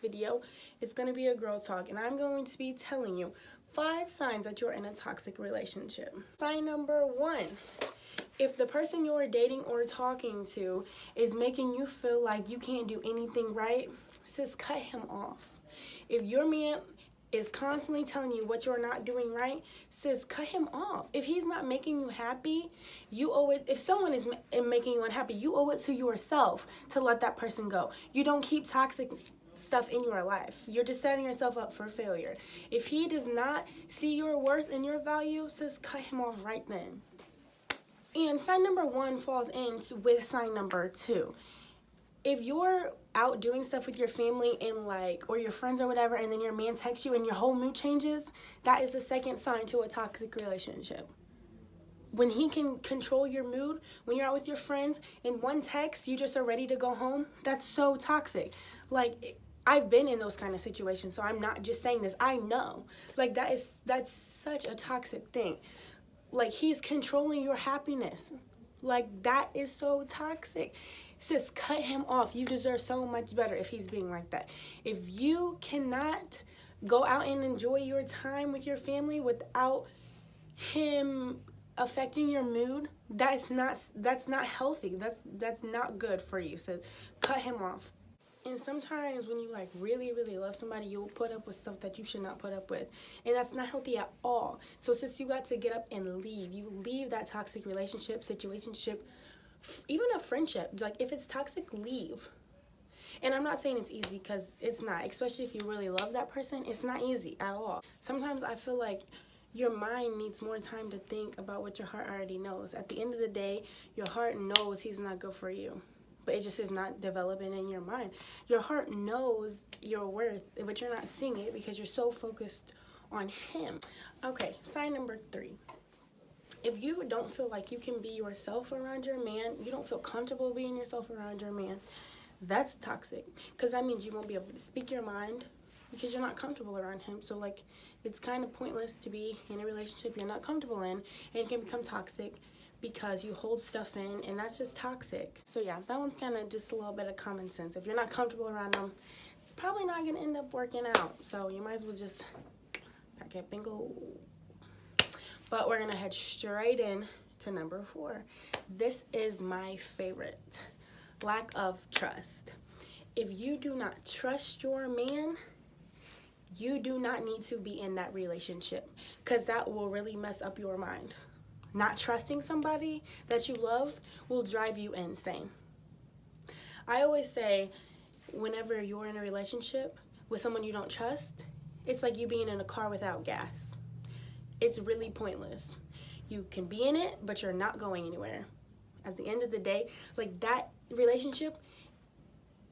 video, it's going to be a girl talk, and I'm going to be telling you 5 signs that you're in a toxic relationship. Sign number 1. If the person you're dating or talking to is making you feel like you can't do anything right, sis, cut him off. If your man is constantly telling you what you're not doing right, sis, cut him off. If he's not making you happy, you owe it. If someone is making you unhappy, you owe it to yourself to let that person go. You don't keep toxic stuff in your life. You're just setting yourself up for failure. If he does not see your worth and your value, sis, cut him off right then. And sign number 1 falls in with sign number 2. If you're out doing stuff with your family and or your friends or whatever, and then your man texts you and your whole mood changes, that is the second sign to a toxic relationship. When he can control your mood, when you're out with your friends, in one text, you just are ready to go home, that's so toxic. I've been in those kind of situations, so I'm not just saying this. I know. That's such a toxic thing. He's controlling your happiness. That is so toxic. Sis, cut him off. You deserve so much better if he's being like that. If you cannot go out and enjoy your time with your family without him affecting your mood, that's not healthy. That's not good for you. So cut him off. And sometimes when you really, really love somebody, you'll put up with stuff that you should not put up with. And that's not healthy at all. So sis, you got to get up and leave. You leave that toxic relationship, situationship, even a friendship. If it's toxic, leave. And I'm not saying it's easy, because it's not. Especially if you really love that person, it's not easy at all. Sometimes I feel like your mind needs more time to think about what your heart already knows. At the end of the day, your heart knows he's not good for you, but it just is not developing in your mind. Your heart knows your worth, but you're not seeing it because you're so focused on him. Okay, sign number 3. If you don't feel like you can be yourself around your man, you don't feel comfortable being yourself around your man, that's toxic. Because that means you won't be able to speak your mind because you're not comfortable around him. So it's kind of pointless to be in a relationship you're not comfortable in, and it can become toxic because you hold stuff in, and that's just toxic. So yeah, that one's kind of just a little bit of common sense. If you're not comfortable around them, it's probably not going to end up working out. So you might as well just pack up and go. But we're going to head straight in to number 4. This is my favorite. Lack of trust. If you do not trust your man, you do not need to be in that relationship, because that will really mess up your mind. Not trusting somebody that you love will drive you insane. I always say, whenever you're in a relationship with someone you don't trust, it's like you being in a car without gas. It's really pointless. You can be in it, but you're not going anywhere. At the end of the day, that relationship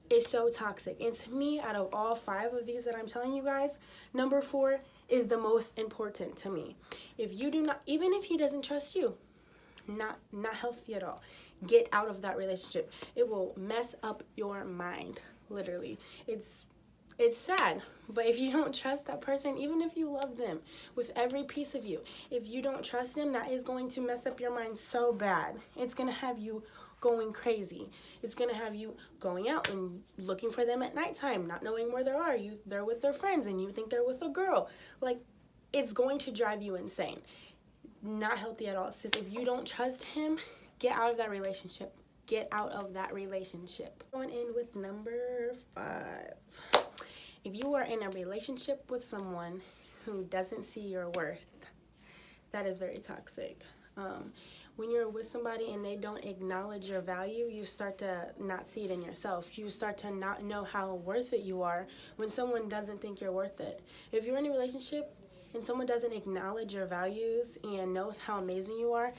is so toxic. And to me, out of all 5 of these that I'm telling you guys, number 4 is the most important to me. If you do not, even if he doesn't trust you, not healthy at all. Get out of that relationship. It will mess up your mind, literally. It's sad, but if you don't trust that person, even if you love them with every piece of you, if you don't trust them, that is going to mess up your mind so bad. It's going to have you going crazy. It's going to have you going out and looking for them at nighttime, not knowing where they are. They're with their friends and you think they're with a girl. It's going to drive you insane. Not healthy at all. Sis, if you don't trust him, get out of that relationship. Get out of that relationship. Going in with number 5. If you are in a relationship with someone who doesn't see your worth, that is very toxic. When you're with somebody and they don't acknowledge your value, you start to not see it in yourself. You start to not know how worth it you are when someone doesn't think you're worth it. If you're in a relationship and someone doesn't acknowledge your values and knows how amazing you are,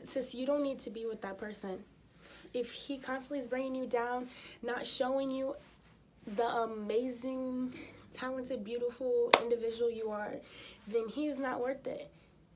sis, you don't need to be with that person. If he constantly is bringing you down, not showing you the amazing, talented, beautiful individual you are, then he is not worth it.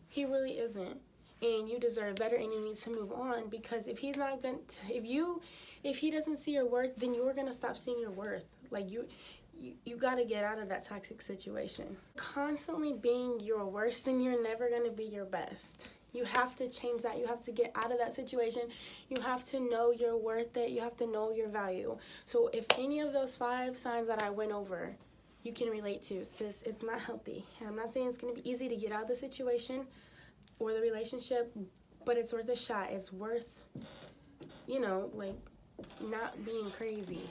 He really isn't. And you deserve better, and you need to move on, because if he's not going to, if he doesn't see your worth, then you're going to stop seeing your worth. You got to get out of that toxic situation. Constantly being your worst, then you're never going to be your best. You have to change that. You have to get out of that situation. You have to know you're worth it. You have to know your value. So if any of those 5 signs that I went over you can relate to, sis, it's not healthy. And I'm not saying it's going to be easy to get out of the situation or the relationship, but it's worth a shot. It's worth, you know, like, not being crazy.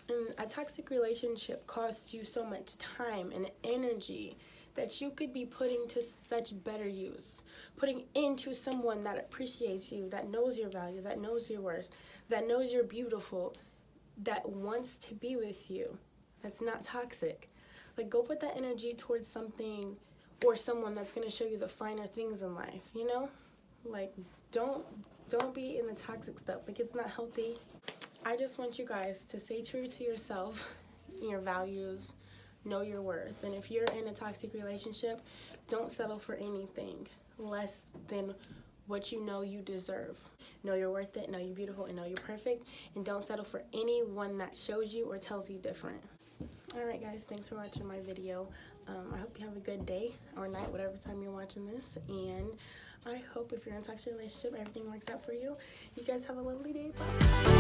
And a toxic relationship costs you so much time and energy that you could be putting to such better use. Putting into someone that appreciates you, that knows your value, that knows your worth, that knows you're beautiful, that wants to be with you, that's not toxic. Like, go put that energy towards something or someone that's going to show you the finer things in life, you know? Like, don't be in the toxic stuff. Like, it's not healthy. I just want you guys to stay true to yourself, your values, know your worth. And if you're in a toxic relationship, don't settle for anything less than what you know you deserve. Know you're worth it, know you're beautiful, and know you're perfect. And don't settle for anyone that shows you or tells you different. Alright guys, thanks for watching my video. I hope you have a good day or night, whatever time you're watching this. And I hope if you're in a toxic relationship, everything works out for you. You guys have a lovely day. Bye.